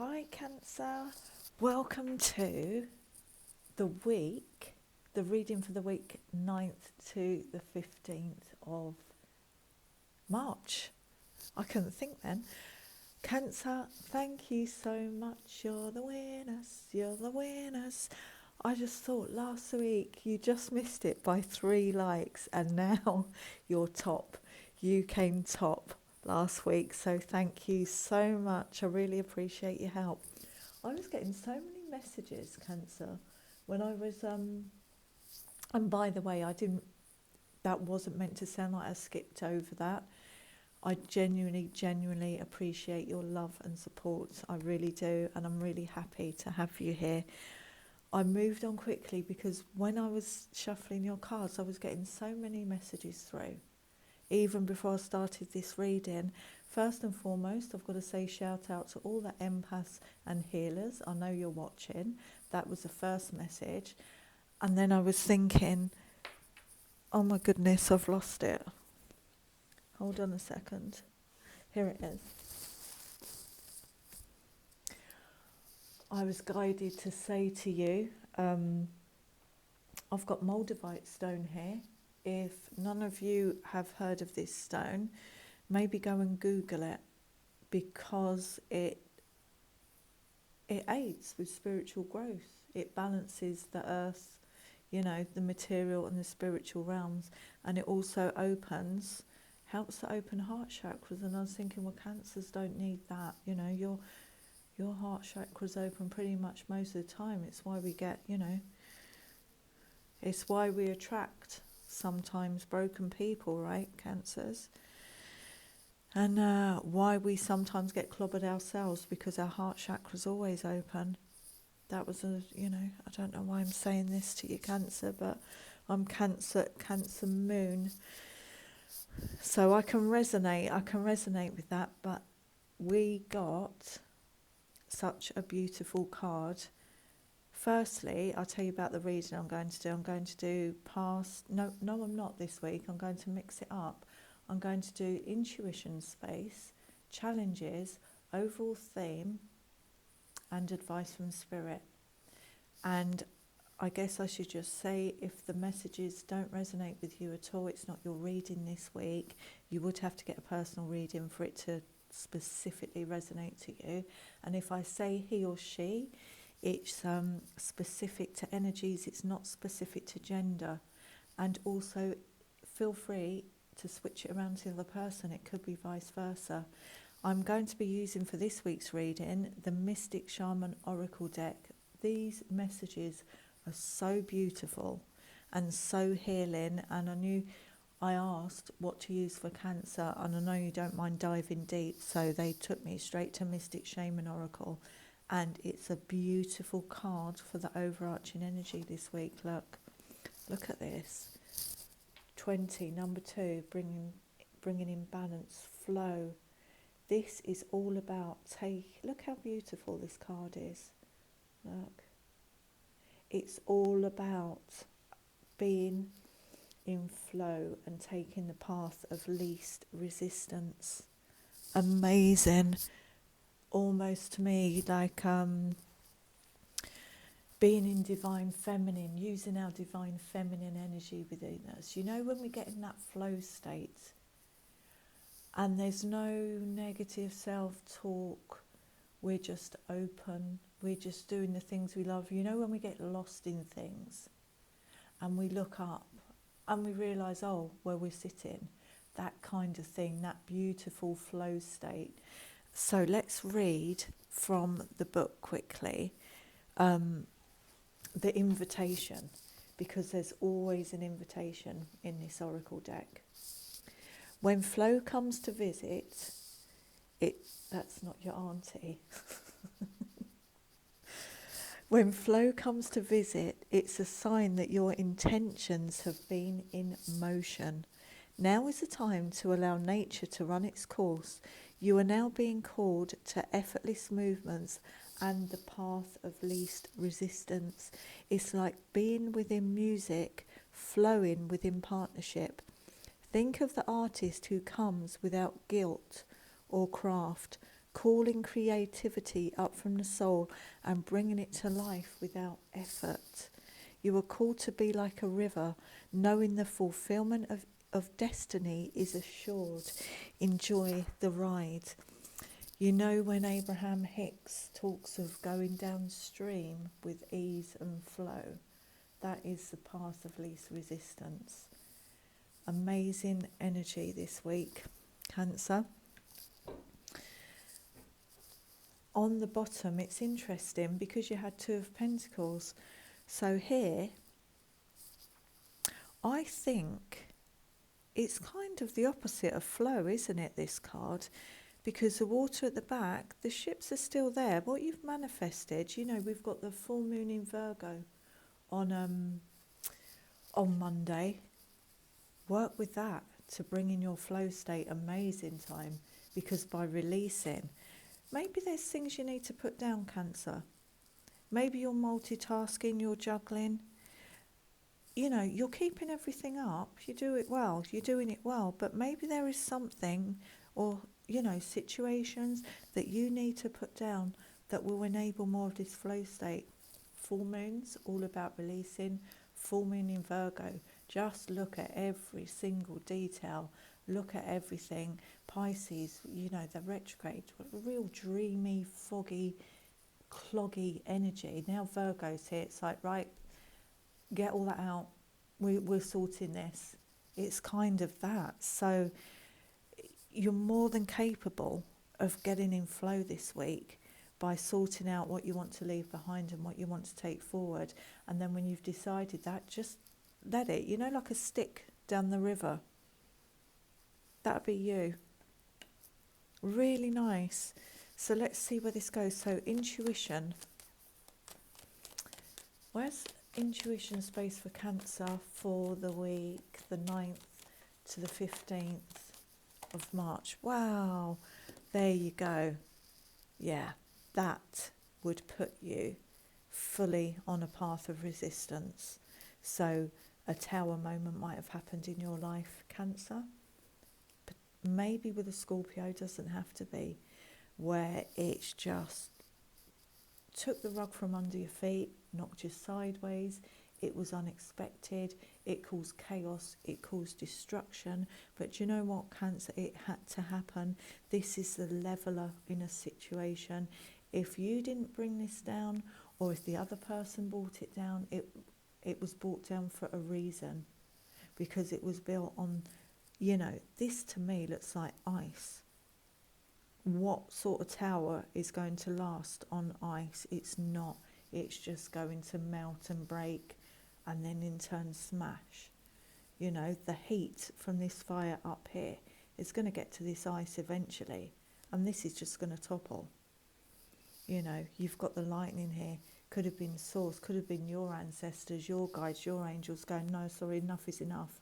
Hi Cancer, welcome to the week, the reading for the week 9th to the 15th of March. I couldn't think then. Cancer, thank you so much, you're the winners, you're the winners. I just thought last week you just missed it by 3 likes and now you're top. You came top last week, so thank you so much. I really appreciate your help. I was getting so many messages, Cancer, when I was and by the way, that wasn't meant to sound like I skipped over that. I genuinely appreciate your love and support. I really do, and I'm really happy to have you here. I moved on quickly because when I was shuffling your cards, I was getting so many messages through. Even before I started this reading, first and foremost, I've got to say shout out to all the empaths and healers. I know you're watching. That was the first message. And then I was thinking, oh my goodness, I've lost it. Hold on a second. Here it is. I was guided to say to you, I've got Moldavite stone here. If none of you have heard of this stone, maybe go and Google it, because it aids with spiritual growth. It balances the earth, the material and the spiritual realms, and it also helps to open heart chakras. And I was thinking, well, cancers don't need that. Your heart chakra's open pretty much most of the time. It's why we get, it's why we attract sometimes broken people, right, Cancers? And why we sometimes get clobbered ourselves, because our heart chakra's always open. That was I don't know why I'm saying this to you, Cancer, but I'm Cancer moon. So I can resonate with that, but we got such a beautiful card. Firstly, I'll tell you about the reading I'm going to do. I'm going to do past... No, I'm not this week. I'm going to mix it up. I'm going to do intuition space, challenges, overall theme, and advice from spirit. And I guess I should just say, if the messages don't resonate with you at all, it's not your reading this week. You would have to get a personal reading for it to specifically resonate to you. And if I say he or she, it's specific to energies, it's not specific to gender. And also feel free to switch it around to the other person. It could be vice versa. I'm going to be using for this week's reading the Mystic Shaman Oracle deck. These messages are so beautiful and so healing, and I asked what to use for Cancer, and I know you don't mind diving deep, so they took me straight to Mystic Shaman Oracle. And it's a beautiful card for the overarching energy this week. Look at this. 20, number 2, bringing in balance, flow. This is all about look how beautiful this card is. Look. It's all about being in flow and taking the path of least resistance. Amazing. Almost to me like being in divine feminine, using our divine feminine energy within us. When we get in that flow state and there's no negative self-talk, we're just open, we're just doing the things we love. When we get lost in things and we look up and we realise, where we're sitting, that kind of thing, that beautiful flow state. So let's read from the book quickly, the invitation, because there's always an invitation in this oracle deck. When flow comes to visit, that's not your auntie. When flow comes to visit, it's a sign that your intentions have been in motion. Now is the time to allow nature to run its course. You are now being called to effortless movements and the path of least resistance. It's like being within music, flowing within partnership. Think of the artist who comes without guilt or craft, calling creativity up from the soul and bringing it to life without effort. You are called to be like a river, knowing the fulfillment of destiny is assured. Enjoy the ride. You know, when Abraham Hicks talks of going downstream with ease and flow, that is the path of least resistance. Amazing energy this week, Cancer. On the bottom, it's interesting because you had Two of Pentacles. So here, I think it's kind of the opposite of flow, isn't it, this card? Because the water at the back, the ships are still there. What you've manifested, you know, we've got the full moon in Virgo on Monday. Work with that to bring in your flow state. Amazing time, because by releasing, maybe there's things you need to put down, Cancer. Maybe you're multitasking, you're juggling. You know, you're keeping everything up. You do it well. You're doing it well. But maybe there is something or, you know, situations that you need to put down that will enable more of this flow state. Full moon's all about releasing. Full moon in Virgo. Just look at every single detail. Look at everything. Pisces, you know, the retrograde. Real dreamy, foggy, cloggy energy. Now Virgo's here. It's like, right, get all that out. We're sorting this. It's kind of that. So you're more than capable of getting in flow this week by sorting out what you want to leave behind and what you want to take forward. And then when you've decided that, just let it, you know, like a stick down the river. That'd be you. Really nice. So let's see where this goes. So intuition. Where's intuition space for Cancer for the week, the 9th to the 15th of March? Wow, there you go. Yeah, that would put you fully on a path of resistance. So a tower moment might have happened in your life, Cancer. But maybe with a Scorpio, doesn't have to be, where it's just took the rug from under your feet, knocked you sideways. It was unexpected. It caused chaos. It caused destruction. But you know what, Cancer? It had to happen. This is the leveler in a situation. If you didn't bring this down, or if the other person brought it down, it was brought down for a reason, because it was built on, you know, this to me looks like ice. What sort of tower is going to last on ice? It's not. It's just going to melt and break and then in turn smash. You know, the heat from this fire up here is going to get to this ice eventually, and this is just going to topple. You know, you've got the lightning here. Could have been source, could have been your ancestors, your guides, your angels going, no, sorry, enough is enough.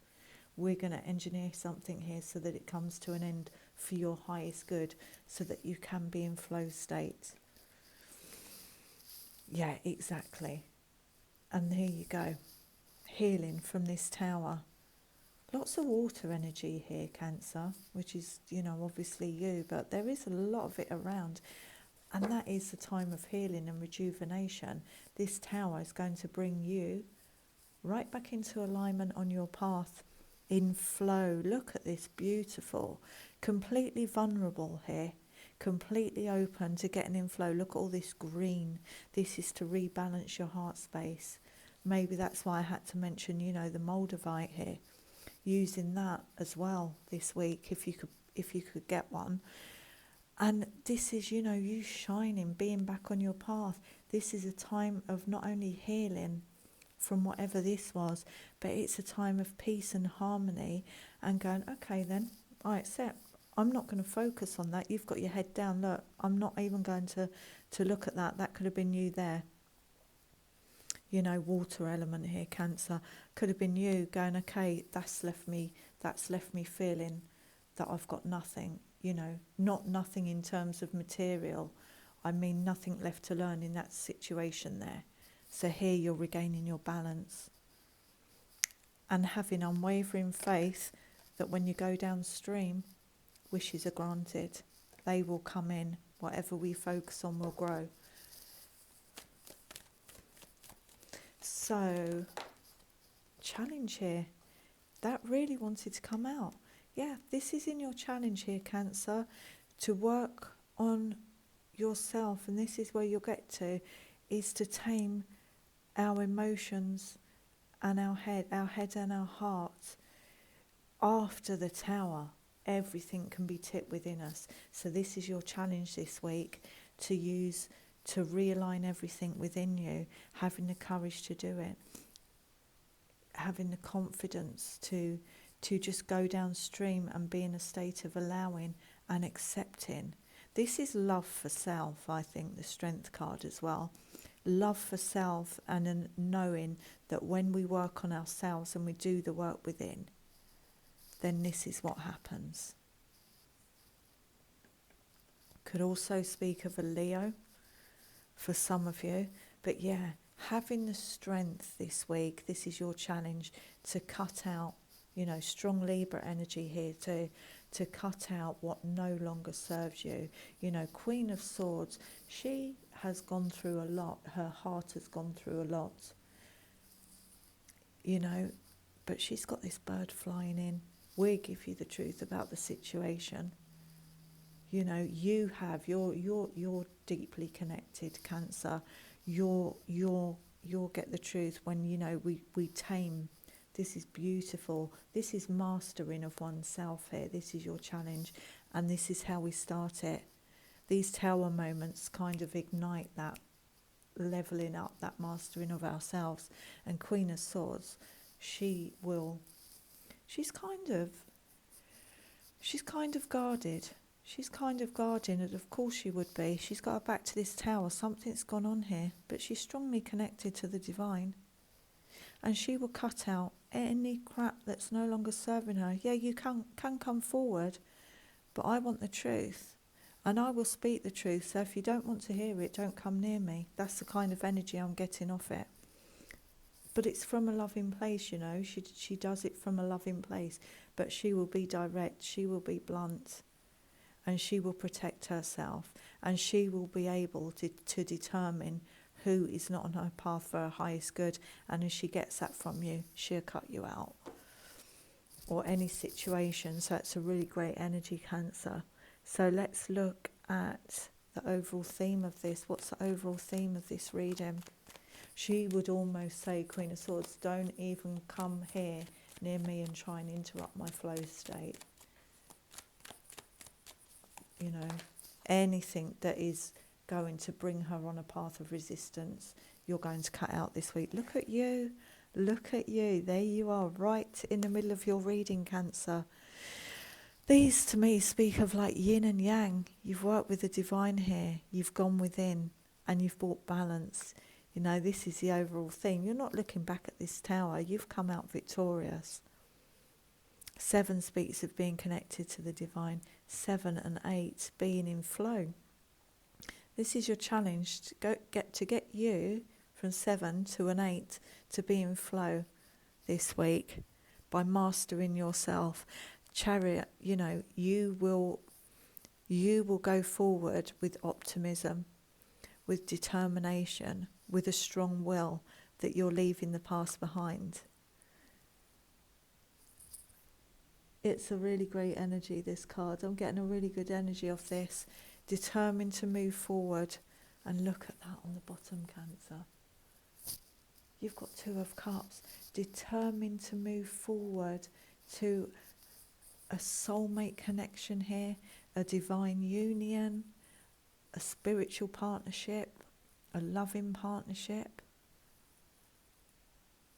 We're going to engineer something here so that it comes to an end for your highest good, so that you can be in flow state. Yeah, exactly. And there you go. Healing from this tower. Lots of water energy here, Cancer, which is, you know, obviously you, but there is a lot of it around. And that is the time of healing and rejuvenation. This tower is going to bring you right back into alignment on your path, in flow. Look at this, beautiful. Completely vulnerable here. Completely open to getting in flow. Look at all this green. This is to rebalance your heart space. Maybe that's why I had to mention, you know, the Moldavite here. Using that as well this week, if you could get one. And this is, you know, you shining, being back on your path. This is a time of not only healing from whatever this was, but it's a time of peace and harmony, and going, okay then, I accept. I'm not going to focus on that. You've got your head down. Look, I'm not even going to look at that. That could have been you there. You know, water element here, Cancer. Could have been you going, okay, that's left me feeling that I've got nothing. You know, not nothing in terms of material. I mean nothing left to learn in that situation there. So here you're regaining your balance and having unwavering faith that when you go downstream, wishes are granted. They will come in Whatever we focus on will grow. So, challenge here. That really wanted to come out. Yeah, this is in your challenge here, Cancer, to work on yourself, and this is where you'll get to, is to tame our emotions and our head and our heart. After the Tower, everything can be tipped within us. So this is your challenge this week, to use, to realign everything within you, having the courage to do it, having the confidence to just go downstream and be in a state of allowing and accepting. This is love for self, I think, the Strength card as well. Love for self, and a knowing that when we work on ourselves and we do the work within, then this is what happens. Could also speak of a Leo for some of you. But yeah, having the strength this week, this is your challenge, to cut out, strong Libra energy here, to cut out what no longer serves you. Queen of Swords, she has gone through a lot. Her heart has gone through a lot. But she's got this bird flying in. We give you the truth about the situation. You're deeply connected, Cancer. You'll get the truth when we tame. This is beautiful. This is mastering of oneself here. This is your challenge, and this is how we start it. These Tower moments kind of ignite that leveling up, that mastering of ourselves. And Queen of Swords, she's kind of guarded. She's kind of guarding, and of course she would be. She's got her back to this Tower. Something's gone on here, but she's strongly connected to the divine. And she will cut out any crap that's no longer serving her. Yeah, you can come forward, but I want the truth. And I will speak the truth. So if you don't want to hear it, don't come near me. That's the kind of energy I'm getting off it. But it's from a loving place, She does it from a loving place. But she will be direct. She will be blunt. And she will protect herself. And she will be able to determine who is not on her path for her highest good. And as she gets that from you, she'll cut you out. Or any situation. So it's a really great energy, Cancer. So let's look at the overall theme of this. What's the overall theme of this reading? She would almost say, Queen of Swords, don't even come here near me and try and interrupt my flow state. Anything that is going to bring her on a path of resistance, you're going to cut out this week. Look at you. Look at you. There you are, right in the middle of your reading, Cancer. These, to me, speak of like yin and yang. You've worked with the divine here. You've gone within and you've brought balance. This is the overall theme. You're not looking back at this Tower. You've come out victorious. 7 speaks of being connected to the divine. 7 and 8 being in flow. This is your challenge, to get you from 7 to an 8 to be in flow this week by mastering yourself. Chariot, you will go forward with optimism, with determination, with a strong will that you're leaving the past behind. It's a really great energy, this card. I'm getting a really good energy off this. Determined to move forward. And look at that on the bottom, Cancer. You've got 2 of Cups. Determined to move forward to a soulmate connection here, a divine union, a spiritual partnership, a loving partnership.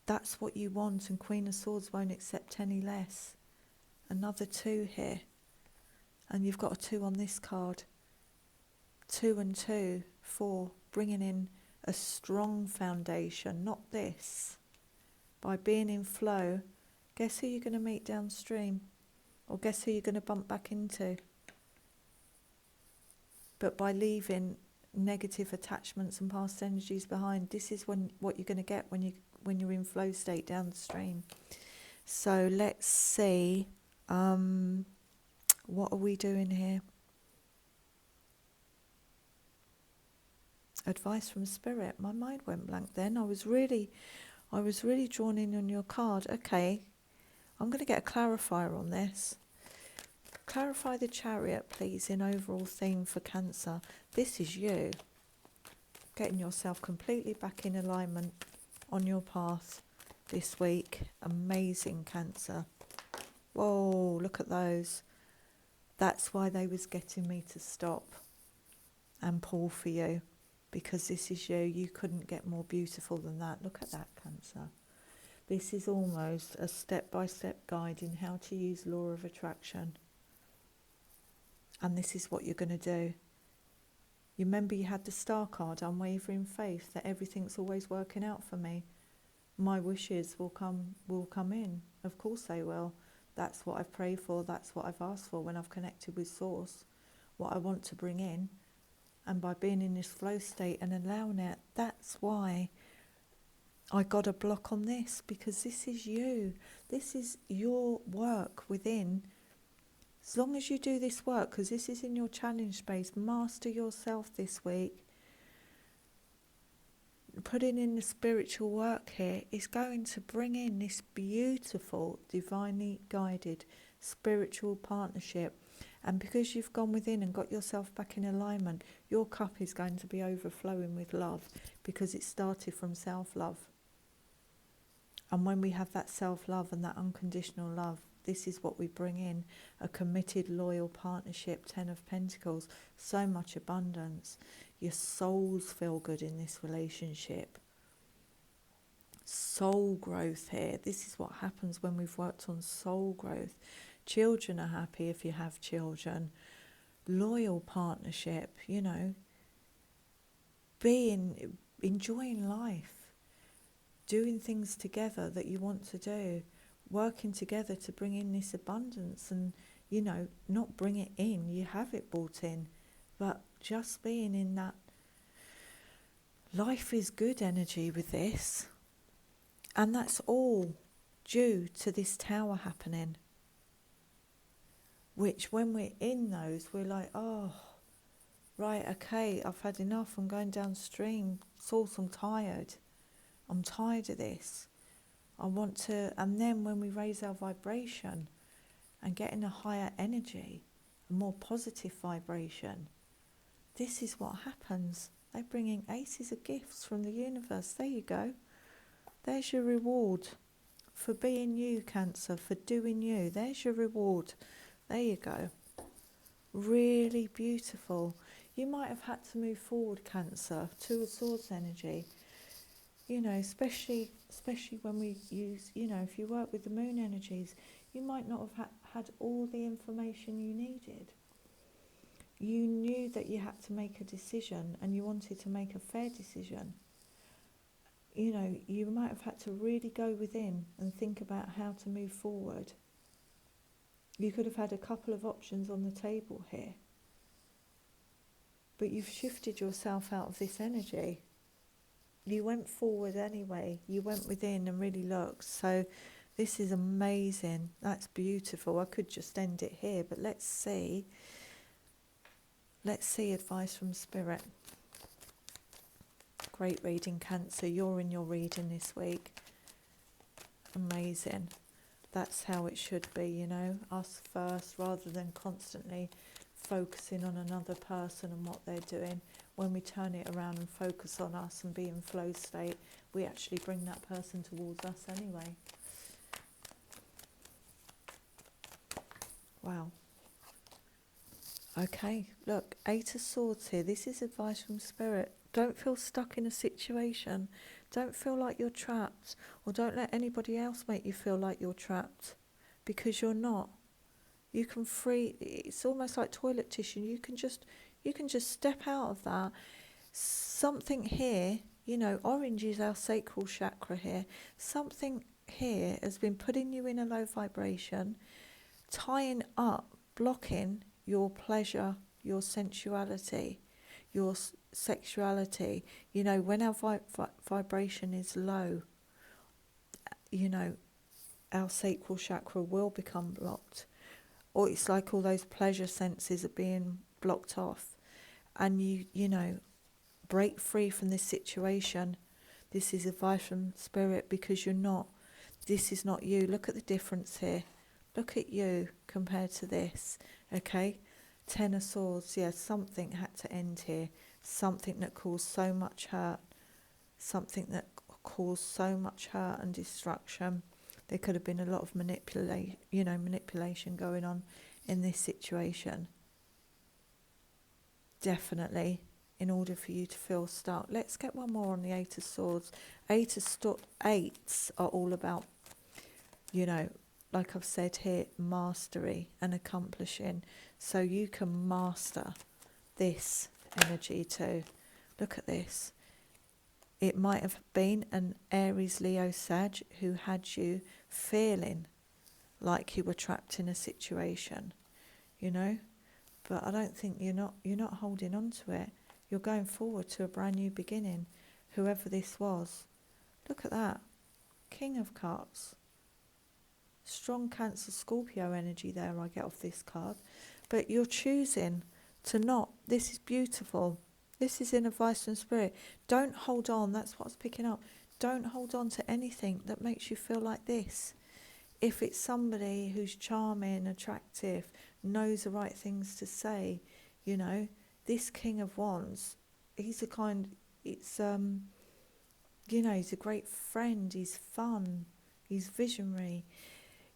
That's what you want, and Queen of Swords won't accept any less. Another 2 here, and you've got a 2 on this card. 2 and 2, 4, bringing in a strong foundation, not this. By being in flow, guess who you're going to meet downstream? Or guess who you're going to bump back into? But by leaving negative attachments and past energies behind, this is what you're going to get when you're in flow state downstream. So let's see, what are we doing here? Advice from Spirit. My mind went blank then. I was really drawn in on your card. Okay, I'm going to get a clarifier on this. Clarify the Chariot, please, in overall theme for Cancer. This is you. Getting yourself completely back in alignment on your path this week. Amazing, Cancer. Whoa, look at those. That's why they was getting me to stop and pull for you. Because this is you. You couldn't get more beautiful than that. Look at that, Cancer. This is almost a step-by-step guide in how to use law of attraction. And this is what you're going to do. You remember you had the star card, unwavering faith, that everything's always working out for me. My wishes will come in. Of course they will. That's what I've prayed for. That's what I've asked for when I've connected with Source. What I want to bring in. And by being in this flow state and allowing it, that's why I got a block on this, because this is you. This is your work within. As long as you do this work, because this is in your challenge space, master yourself this week. Putting in the spiritual work here is going to bring in this beautiful, divinely guided spiritual partnership. And because you've gone within and got yourself back in alignment, your cup is going to be overflowing with love, because it started from self-love. And when we have that self-love and that unconditional love, this is what we bring in, a committed, loyal partnership, 10 of Pentacles, so much abundance. Your souls feel good in this relationship. Soul growth here. This is what happens when we've worked on soul growth. Children are happy if you have children. Loyal partnership, you know. Enjoying life. Doing things together that you want to do. Working together to bring in this abundance and, you know, not bring it in. You have it brought in. But just being in that life is good energy with this. And that's all due to this tower happening. Which when we're in those, we're like, oh, right, okay, I've had enough. I'm going downstream. Source, I'm tired. I'm tired of this. I want to, and then when we raise our vibration and get in a higher energy, a more positive vibration, this is what happens. They bring in aces of gifts from the universe. There you go. There's your reward for being you, Cancer, for doing you. There's your reward. There you go. Really beautiful. You might have had to move forward, Cancer, Two of Swords energy. You know, especially when we use, you know, if you work with the moon energies, you might not have had all the information you needed. You knew that you had to make a decision and you wanted to make a fair decision. You know, you might have had to really go within and think about how to move forward. You could have had a couple of options on the table here. But you've shifted yourself out of this energy. You went forward anyway. You went within and really looked. So this is amazing. That's beautiful. I could just end it here, but let's see. Let's see advice from Spirit. Great reading, Cancer. You're in your reading this week. Amazing. That's how it should be, you know. Us first, rather than constantly focusing on another person and what they're doing. When we turn it around and focus on us and be in flow state, we actually bring that person towards us anyway. Wow. Okay, look, 8 of Swords here. This is advice from Spirit. Don't feel stuck in a situation. Don't feel like you're trapped, or don't let anybody else make you feel like you're trapped, because you're not. You can free. It's almost like toilet tissue. You can just step out of that. Something here, you know, orange is our sacral chakra here. Something here has been putting you in a low vibration, tying up, blocking your pleasure, your sensuality, your sexuality. You know, when our vibration is low, you know, our sacral chakra will become blocked. Or it's like all those pleasure senses are being blocked off. And you know, Break free from this situation. This is advice from Spirit, because you're not. This is not you. Look at the difference here. Look at you compared to this. Okay? Ten of Swords. Yeah, something had to end here. Something that caused so much hurt. Something that caused so much hurt and destruction. There could have been a lot of manipulation going on in this situation. Definitely, in order for you to feel stuck. Let's get one more on the Eight of Swords. Eights are all about, like I've said here, mastery and accomplishing. So you can master this energy too. Look at this. It might have been an Aries, Leo, Sag who had you feeling like you were trapped in a situation, But I don't think you're not holding on to it. You're going forward to a brand new beginning, whoever this was. Look at that. King of Cups. Strong Cancer, Scorpio energy there I get off this card. But you're choosing to not. This is beautiful. This is in advice from Spirit. Don't hold on. That's what I was picking up. Don't hold on to anything that makes you feel like this. If it's somebody who's charming, attractive, knows the right things to say, this King of Wands, he's he's a great friend, he's fun, he's visionary.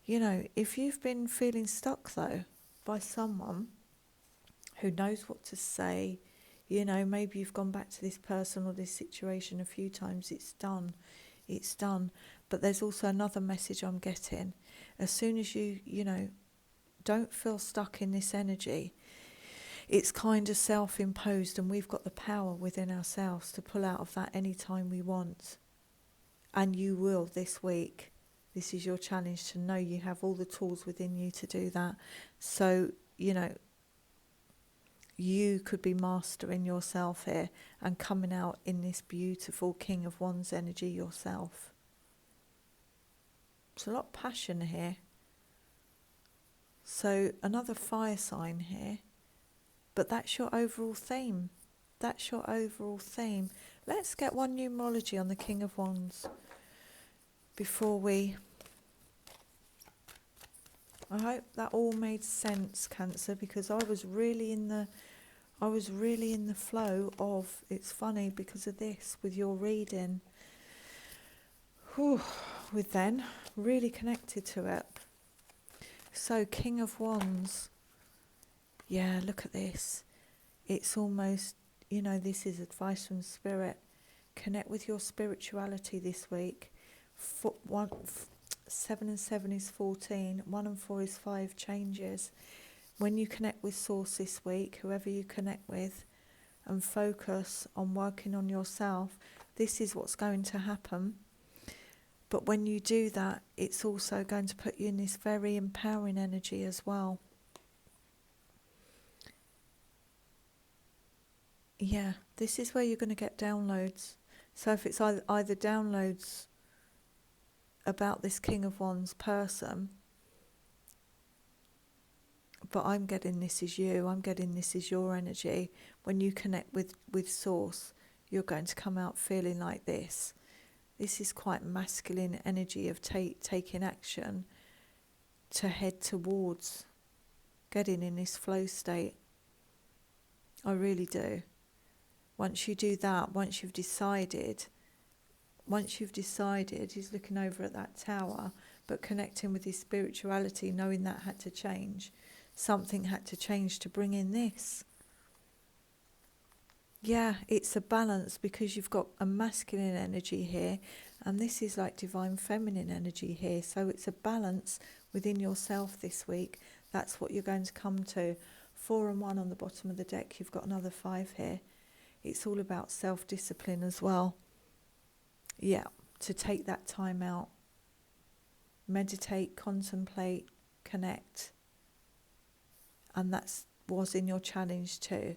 If you've been feeling stuck though by someone who knows what to say, maybe you've gone back to this person or this situation a few times, it's done. But there's also another message I'm getting. As soon as you don't feel stuck in this energy, it's kind of self-imposed, and we've got the power within ourselves to pull out of that anytime we want. And you will this week. This is your challenge, to know you have all the tools within you to do that. So, you could be mastering yourself here and coming out in this beautiful King of Wands energy yourself. There's a lot of passion here. So another fire sign here. But that's your overall theme. Let's get one numerology on the King of Wands before we... I hope that all made sense, Cancer, because I was really in the flow of... It's funny because of this, with your reading. With then, really connected to it. So, King of Wands. Yeah, look at this. It's almost, this is advice from Spirit. Connect with your spirituality this week. 7 and 7 is 14. 1 and 4 is 5 changes. When you connect with Source this week, whoever you connect with, and focus on working on yourself, this is what's going to happen. But when you do that, it's also going to put you in this very empowering energy as well. Yeah, this is where you're going to get downloads. So if it's either downloads about this King of Wands person, but I'm getting this is you, I'm getting this is your energy. When you connect with Source, you're going to come out feeling like this. This is quite masculine energy of taking action to head towards getting in this flow state. I really do. Once you do that, once you've decided, he's looking over at that tower, but connecting with his spirituality, knowing that had to change. Something had to change to bring in this. Yeah, it's a balance, because you've got a masculine energy here, and this is like divine feminine energy here. So it's a balance within yourself this week. That's what you're going to come to. 4 and 1 on the bottom of the deck. You've got another 5 here. It's all about self-discipline as well. Yeah, to take that time out. Meditate, contemplate, connect. And that was in your challenge too.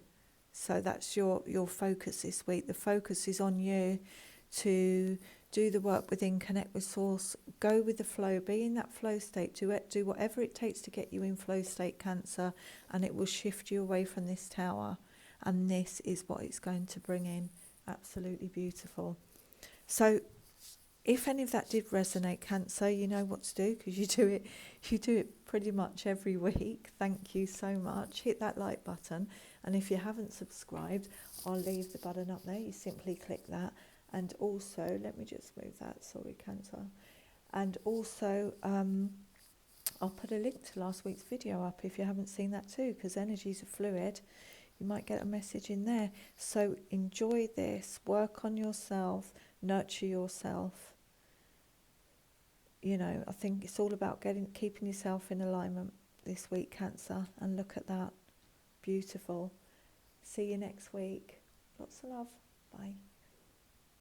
So that's your focus this week. The focus is on you to do the work within, connect with Source, go with the flow, be in that flow state, do whatever it takes to get you in flow state, Cancer, and it will shift you away from this tower. And this is what it's going to bring in. Absolutely beautiful. So if any of that did resonate, Cancer, you know what to do, because you do it pretty much every week. Thank you so much. Hit that like button, and if you haven't subscribed, I'll leave the button up there. You simply click that, and also let me just move that. Sorry, Cancer. And also, I'll put a link to last week's video up if you haven't seen that too, because energies are fluid. You might get a message in there. So enjoy this, work on yourself, nurture yourself. You know, I think it's all about keeping yourself in alignment this week, Cancer, and look at that. Beautiful. See you next week. Lots of love. Bye.